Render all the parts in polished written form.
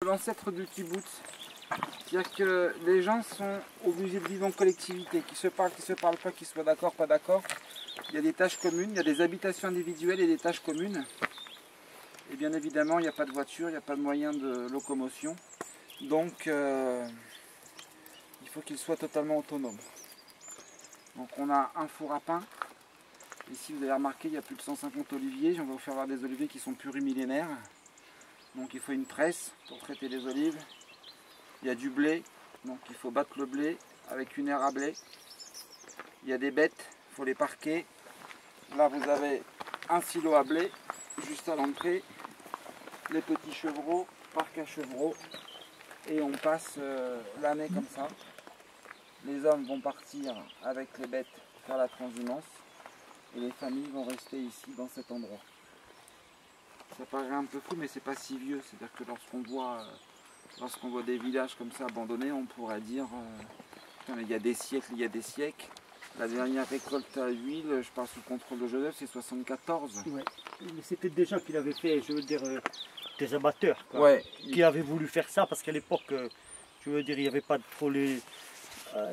L'ancêtre du kibbutz, c'est-à-dire que les gens sont obligés de vivre en collectivité, qu'ils se parlent pas, qu'ils soient d'accord, pas d'accord. Il y a des tâches communes, il y a des habitations individuelles et des tâches communes. Et bien évidemment, il n'y a pas de voiture, il n'y a pas de moyen de locomotion. Donc, il faut qu'ils soient totalement autonomes. Donc on a un four à pain. Ici, vous avez remarqué, il y a plus de 150 oliviers. On va vous faire voir des oliviers qui sont plurimillénaires. Donc il faut une presse pour traiter les olives. Il y a du blé, donc il faut battre le blé avec une aire à blé. Il y a des bêtes, il faut les parquer. Là vous avez un silo à blé, juste à l'entrée. Les petits chevreaux, parc à chevreaux. Et on passe l'année comme ça. Les hommes vont partir avec les bêtes faire la transhumance. Et les familles vont rester ici dans cet endroit. Ça paraît un peu fou, mais c'est pas si vieux. C'est-à-dire que lorsqu'on voit des villages comme ça abandonnés, on pourrait dire mais il y a des siècles. La dernière récolte à huile, je parle sous contrôle de Joseph, c'est 74. Ouais. Mais c'était des gens qui l'avaient fait, je veux dire, des amateurs, quoi, ouais. Qui avaient voulu faire ça, parce qu'à l'époque, je veux dire, il n'y avait pas trop les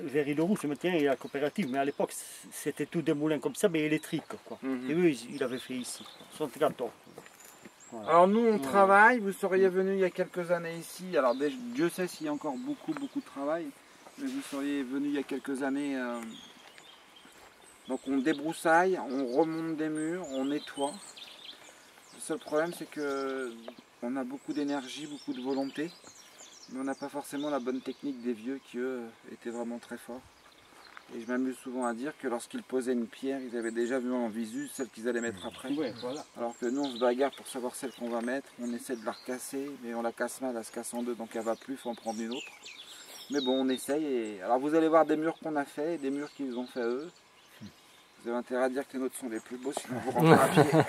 Véry-le-Rousse, maintenant il y a la coopérative, mais à l'époque c'était tout des moulins comme ça, mais électriques, quoi. Et eux, ils l'avaient fait ici, 74. Voilà. Alors nous on travaille, vous seriez venu il y a quelques années ici, alors Dieu sait s'il y a encore beaucoup de travail, mais vous seriez venu il y a quelques années, donc on débroussaille, on remonte des murs, on nettoie. Le seul problème c'est que on a beaucoup d'énergie, beaucoup de volonté, mais on n'a pas forcément la bonne technique des vieux qui eux étaient vraiment très forts. Et je m'amuse souvent à dire que lorsqu'ils posaient une pierre, ils avaient déjà vu en visu celle qu'ils allaient mettre après. Ouais, voilà. Alors que nous, on se bagarre pour savoir celle qu'on va mettre. On essaie de la recasser, mais on la casse mal, elle se casse en deux, donc elle va plus, il faut en prendre une autre. Mais bon, on essaye. Et... alors vous allez voir des murs qu'on a fait et des murs qu'ils ont fait eux. Vous avez intérêt à dire que les nôtres sont les plus beaux, sinon vous rentrez à pied.